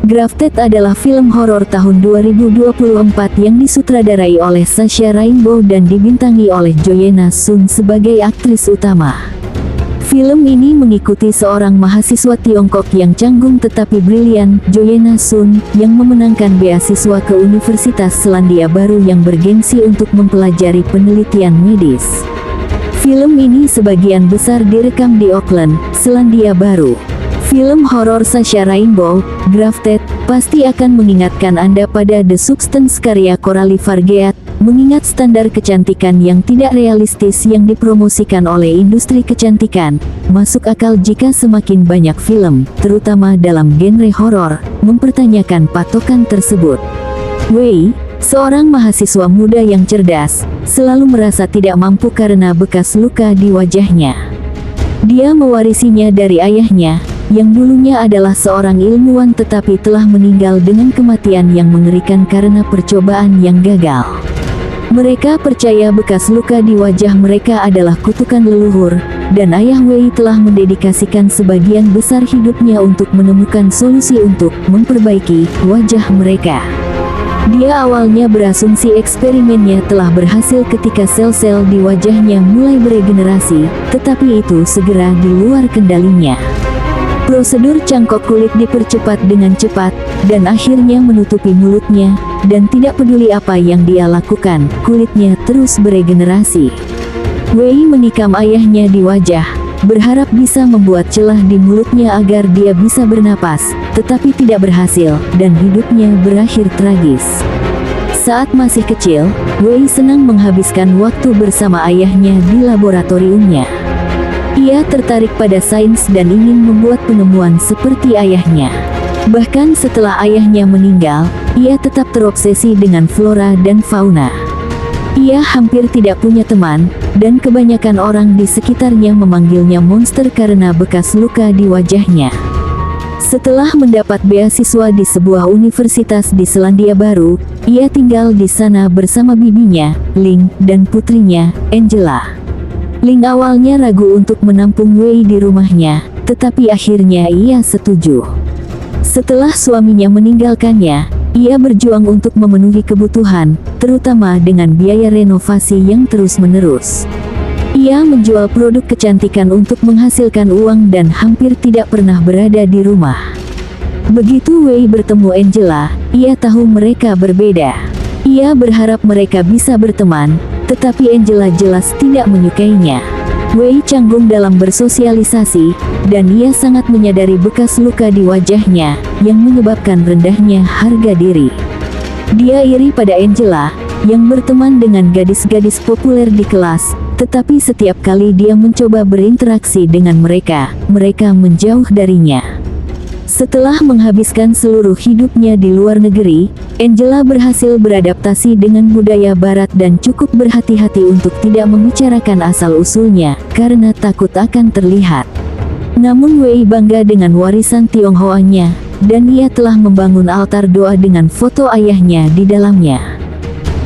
Grafted adalah film horor tahun 2024 yang disutradarai oleh Sacha Rainbow dan dibintangi oleh Joanna Sun sebagai aktris utama. Film ini mengikuti seorang mahasiswa Tiongkok yang canggung tetapi brilian, Joanna Sun, yang memenangkan beasiswa ke Universitas Selandia Baru yang bergengsi untuk mempelajari penelitian medis. Film ini sebagian besar direkam di Auckland, Selandia Baru. Film horor Sacha Rainbow, Grafted, pasti akan mengingatkan Anda pada The Substance karya Coralie Fargeat, mengingat standar kecantikan yang tidak realistis yang dipromosikan oleh industri kecantikan. Masuk akal jika semakin banyak film, terutama dalam genre horor, mempertanyakan patokan tersebut. Wei, seorang mahasiswa muda yang cerdas, selalu merasa tidak mampu karena bekas luka di wajahnya. Dia mewarisinya dari ayahnya, yang dulunya adalah seorang ilmuwan tetapi telah meninggal dengan kematian yang mengerikan karena percobaan yang gagal. Mereka percaya bekas luka di wajah mereka adalah kutukan leluhur, dan ayah Wei telah mendedikasikan sebagian besar hidupnya untuk menemukan solusi untuk memperbaiki wajah mereka. Dia awalnya berasumsi eksperimennya telah berhasil ketika sel-sel di wajahnya mulai beregenerasi, tetapi itu segera di luar kendalinya. Prosedur cangkok kulit dipercepat dengan cepat, dan akhirnya menutupi mulutnya, dan tidak peduli apa yang dia lakukan, kulitnya terus beregenerasi. Wei menikam ayahnya di wajah, berharap bisa membuat celah di mulutnya agar dia bisa bernapas, tetapi tidak berhasil, dan hidupnya berakhir tragis. Saat masih kecil, Wei senang menghabiskan waktu bersama ayahnya di laboratoriumnya. Ia tertarik pada sains dan ingin membuat penemuan seperti ayahnya. Bahkan setelah ayahnya meninggal, ia tetap terobsesi dengan flora dan fauna. Ia hampir tidak punya teman, dan kebanyakan orang di sekitarnya memanggilnya monster karena bekas luka di wajahnya. Setelah mendapat beasiswa di sebuah universitas di Selandia Baru, ia tinggal di sana bersama bibinya, Ling, dan putrinya, Angela. Ling awalnya ragu untuk menampung Wei di rumahnya, tetapi akhirnya ia setuju. Setelah suaminya meninggalkannya, ia berjuang untuk memenuhi kebutuhan, terutama dengan biaya renovasi yang terus-menerus. Ia menjual produk kecantikan untuk menghasilkan uang dan hampir tidak pernah berada di rumah. Begitu Wei bertemu Angela, ia tahu mereka berbeda. Ia berharap mereka bisa berteman, tetapi Angela jelas tidak menyukainya. Wei canggung dalam bersosialisasi, dan ia sangat menyadari bekas luka di wajahnya, yang menyebabkan rendahnya harga diri. Dia iri pada Angela, yang berteman dengan gadis-gadis populer di kelas, tetapi setiap kali dia mencoba berinteraksi dengan mereka, mereka menjauh darinya. Setelah menghabiskan seluruh hidupnya di luar negeri, Angela berhasil beradaptasi dengan budaya barat dan cukup berhati-hati untuk tidak membicarakan asal-usulnya, karena takut akan terlihat. Namun Wei bangga dengan warisan Tionghoanya, dan ia telah membangun altar doa dengan foto ayahnya di dalamnya.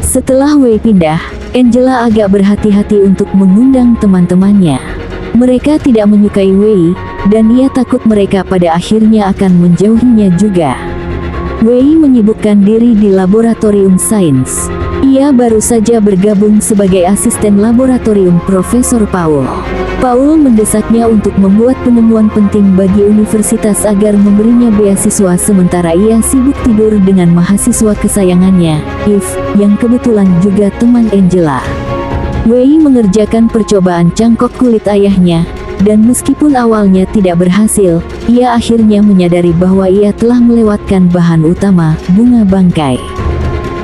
Setelah Wei pindah, Angela agak berhati-hati untuk mengundang teman-temannya. Mereka tidak menyukai Wei, dan ia takut mereka pada akhirnya akan menjauhinya juga. Wei menyibukkan diri di laboratorium sains. Ia baru saja bergabung sebagai asisten laboratorium Profesor Paul. Paul mendesaknya untuk membuat penemuan penting bagi universitas agar memberinya beasiswa sementara ia sibuk tidur dengan mahasiswa kesayangannya, Eve, yang kebetulan juga teman Angela. Wei mengerjakan percobaan cangkok kulit ayahnya, dan meskipun awalnya tidak berhasil, ia akhirnya menyadari bahwa ia telah melewatkan bahan utama, bunga bangkai.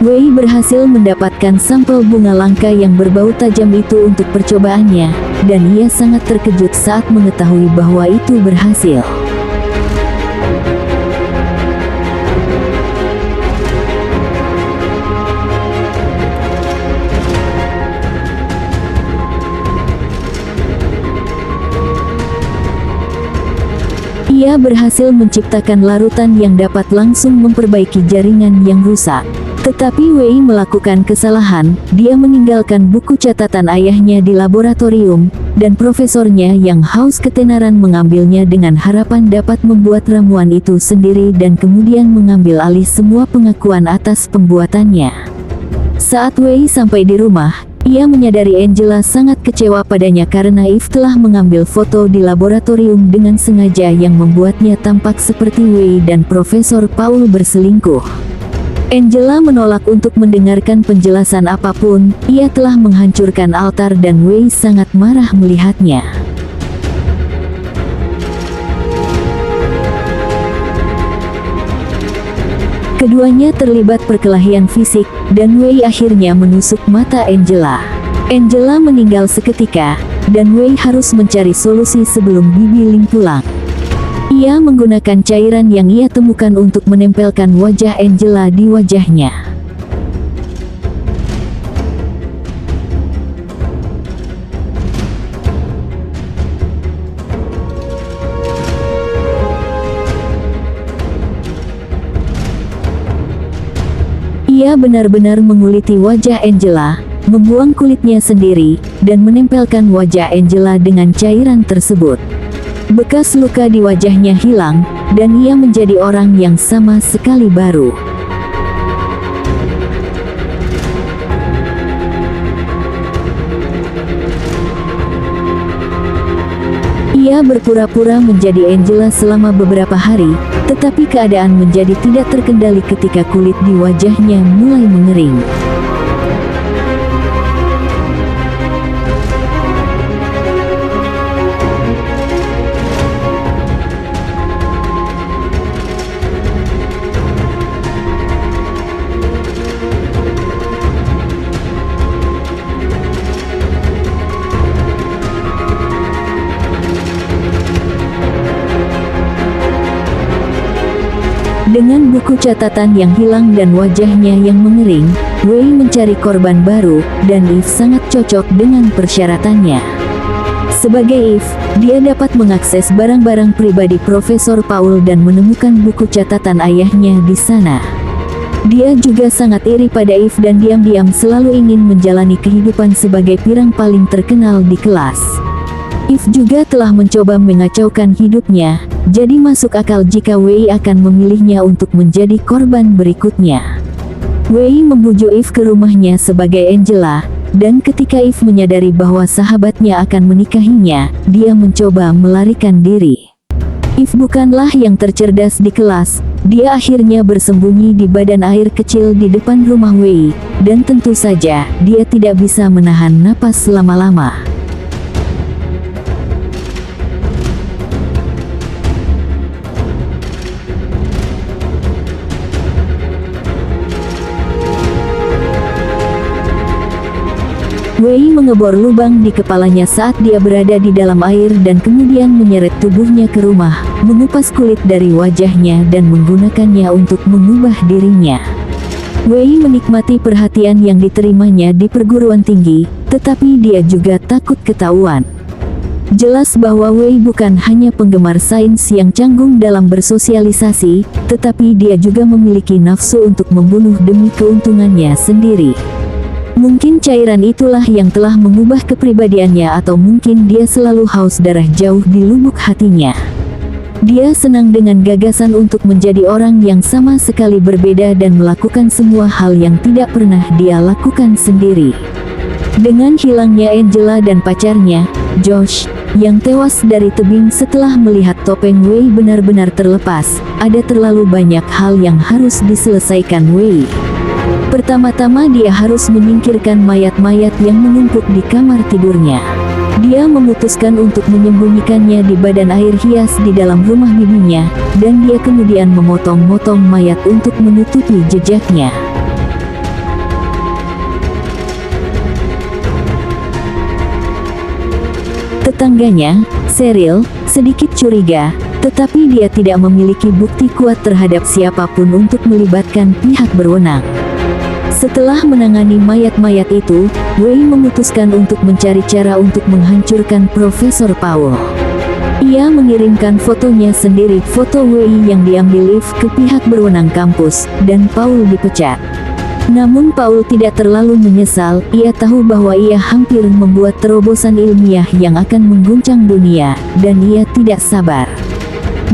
Wei berhasil mendapatkan sampel bunga langka yang berbau tajam itu untuk percobaannya, dan ia sangat terkejut saat mengetahui bahwa itu berhasil. Ia berhasil menciptakan larutan yang dapat langsung memperbaiki jaringan yang rusak. Tetapi Wei melakukan kesalahan, dia meninggalkan buku catatan ayahnya di laboratorium, dan profesornya yang haus ketenaran mengambilnya dengan harapan dapat membuat ramuan itu sendiri dan kemudian mengambil alih semua pengakuan atas pembuatannya. Saat Wei sampai di rumah, ia menyadari Angela sangat kecewa padanya karena Eve telah mengambil foto di laboratorium dengan sengaja yang membuatnya tampak seperti Wei dan Profesor Paul berselingkuh. Angela menolak untuk mendengarkan penjelasan apapun, ia telah menghancurkan altar dan Wei sangat marah melihatnya. Keduanya terlibat perkelahian fisik, dan Wei akhirnya menusuk mata Angela. Angela meninggal seketika, dan Wei harus mencari solusi sebelum Bibi Ling pulang. Ia menggunakan cairan yang ia temukan untuk menempelkan wajah Angela di wajahnya. Ia benar-benar menguliti wajah Angela, membuang kulitnya sendiri, dan menempelkan wajah Angela dengan cairan tersebut. Bekas luka di wajahnya hilang, dan ia menjadi orang yang sama sekali baru. Ia berpura-pura menjadi Angela selama beberapa hari, tetapi keadaan menjadi tidak terkendali ketika kulit di wajahnya mulai mengering. Dengan buku catatan yang hilang dan wajahnya yang mengering, Wei mencari korban baru, dan Eve sangat cocok dengan persyaratannya. Sebagai Eve, dia dapat mengakses barang-barang pribadi Profesor Paul dan menemukan buku catatan ayahnya di sana. Dia juga sangat iri pada Eve dan diam-diam selalu ingin menjalani kehidupan sebagai pirang paling terkenal di kelas. Eve juga telah mencoba mengacaukan hidupnya, jadi masuk akal jika Wei akan memilihnya untuk menjadi korban berikutnya. Wei membujuk Eve ke rumahnya sebagai Angela, dan ketika Eve menyadari bahwa sahabatnya akan menikahinya, dia mencoba melarikan diri. Eve bukanlah yang tercerdas di kelas, dia akhirnya bersembunyi di badan air kecil di depan rumah Wei, dan tentu saja, dia tidak bisa menahan napas lama-lama. Wei mengebor lubang di kepalanya saat dia berada di dalam air dan kemudian menyeret tubuhnya ke rumah, mengupas kulit dari wajahnya dan menggunakannya untuk mengubah dirinya. Wei menikmati perhatian yang diterimanya di perguruan tinggi, tetapi dia juga takut ketahuan. Jelas bahwa Wei bukan hanya penggemar sains yang canggung dalam bersosialisasi, tetapi dia juga memiliki nafsu untuk membunuh demi keuntungannya sendiri. Mungkin cairan itulah yang telah mengubah kepribadiannya atau mungkin dia selalu haus darah jauh di lubuk hatinya. Dia senang dengan gagasan untuk menjadi orang yang sama sekali berbeda dan melakukan semua hal yang tidak pernah dia lakukan sendiri. Dengan hilangnya Angela dan pacarnya, Josh, yang tewas dari tebing setelah melihat topeng Wei benar-benar terlepas, ada terlalu banyak hal yang harus diselesaikan Wei. Pertama-tama dia harus menyingkirkan mayat-mayat yang menumpuk di kamar tidurnya. Dia memutuskan untuk menyembunyikannya di badan air hias di dalam rumah bibinya, dan dia kemudian memotong-motong mayat untuk menutupi jejaknya. Tetangganya, Cheryl, sedikit curiga, tetapi dia tidak memiliki bukti kuat terhadap siapapun untuk melibatkan pihak berwenang. Setelah menangani mayat-mayat itu, Wei memutuskan untuk mencari cara untuk menghancurkan Profesor Paul. Ia mengirimkan fotonya sendiri, foto Wei yang diambil Eve, ke pihak berwenang kampus, dan Paul dipecat. Namun Paul tidak terlalu menyesal, ia tahu bahwa ia hampir membuat terobosan ilmiah yang akan mengguncang dunia, dan ia tidak sabar.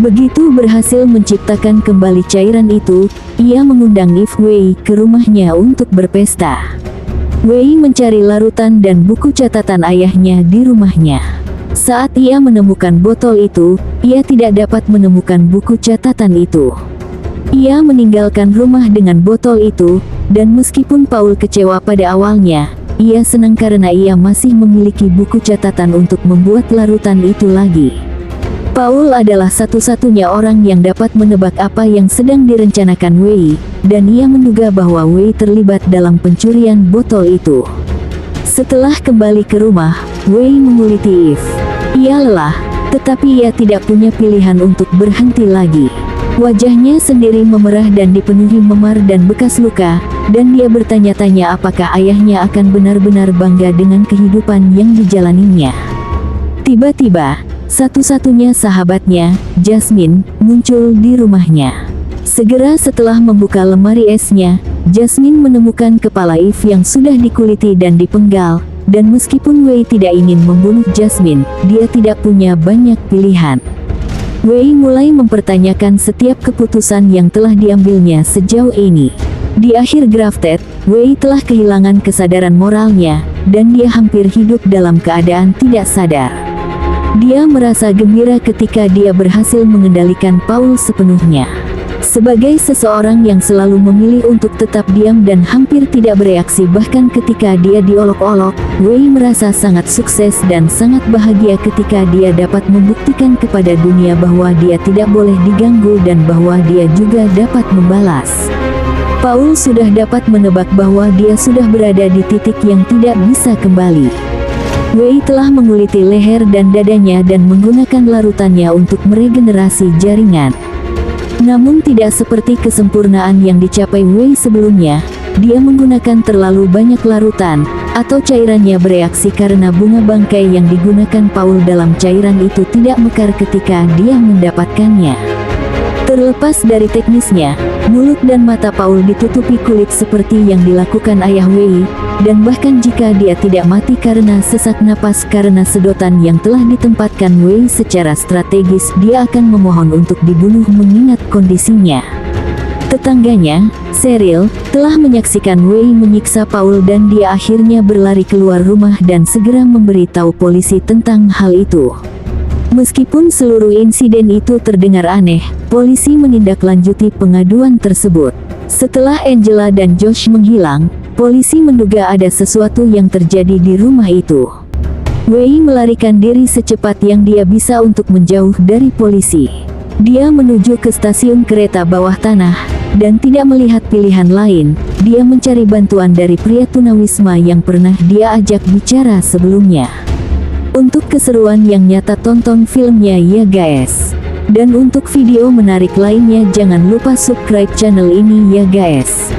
Begitu berhasil menciptakan kembali cairan itu, ia mengundang Eve Wei ke rumahnya untuk berpesta. Wei mencari larutan dan buku catatan ayahnya di rumahnya. Saat ia menemukan botol itu, ia tidak dapat menemukan buku catatan itu. Ia meninggalkan rumah dengan botol itu, dan meskipun Paul kecewa pada awalnya, ia senang karena ia masih memiliki buku catatan untuk membuat larutan itu lagi. Paul adalah satu-satunya orang yang dapat menebak apa yang sedang direncanakan Wei, dan ia menduga bahwa Wei terlibat dalam pencurian botol itu. Setelah kembali ke rumah, Wei menguliti Eve. Ia lelah, tetapi ia tidak punya pilihan untuk berhenti lagi. Wajahnya sendiri memerah dan dipenuhi memar dan bekas luka, dan dia bertanya-tanya apakah ayahnya akan benar-benar bangga dengan kehidupan yang dijalaninya. Tiba-tiba, satu-satunya sahabatnya, Jasmine, muncul di rumahnya. Segera setelah membuka lemari esnya, Jasmine menemukan kepala Eve yang sudah dikuliti dan dipenggal, dan meskipun Wei tidak ingin membunuh Jasmine, dia tidak punya banyak pilihan. Wei mulai mempertanyakan setiap keputusan yang telah diambilnya sejauh ini. Di akhir Grafted, Wei telah kehilangan kesadaran moralnya, dan dia hampir hidup dalam keadaan tidak sadar. Dia merasa gembira ketika dia berhasil mengendalikan Paul sepenuhnya. Sebagai seseorang yang selalu memilih untuk tetap diam dan hampir tidak bereaksi bahkan ketika dia diolok-olok, Wei merasa sangat sukses dan sangat bahagia ketika dia dapat membuktikan kepada dunia bahwa dia tidak boleh diganggu dan bahwa dia juga dapat membalas. Paul sudah dapat menebak bahwa dia sudah berada di titik yang tidak bisa kembali. Wei telah menguliti leher dan dadanya dan menggunakan larutannya untuk meregenerasi jaringan. Namun tidak seperti kesempurnaan yang dicapai Wei sebelumnya, dia menggunakan terlalu banyak larutan, atau cairannya bereaksi karena bunga bangkai yang digunakan Paul dalam cairan itu tidak mekar ketika dia mendapatkannya. Terlepas dari teknisnya, mulut dan mata Paul ditutupi kulit seperti yang dilakukan ayah Wei, dan bahkan jika dia tidak mati karena sesak napas karena sedotan yang telah ditempatkan Wei secara strategis, dia akan memohon untuk dibunuh mengingat kondisinya. Tetangganya, Cheryl, telah menyaksikan Wei menyiksa Paul dan dia akhirnya berlari keluar rumah dan segera memberitahu polisi tentang hal itu. Meskipun seluruh insiden itu terdengar aneh, polisi menindaklanjuti pengaduan tersebut. Setelah Angela dan Josh menghilang, polisi menduga ada sesuatu yang terjadi di rumah itu. Wei melarikan diri secepat yang dia bisa untuk menjauh dari polisi. Dia menuju ke stasiun kereta bawah tanah, dan tidak melihat pilihan lain, dia mencari bantuan dari pria tunawisma yang pernah dia ajak bicara sebelumnya. Untuk keseruan yang nyata tonton filmnya ya guys. Dan untuk video menarik lainnya jangan lupa subscribe channel ini ya guys.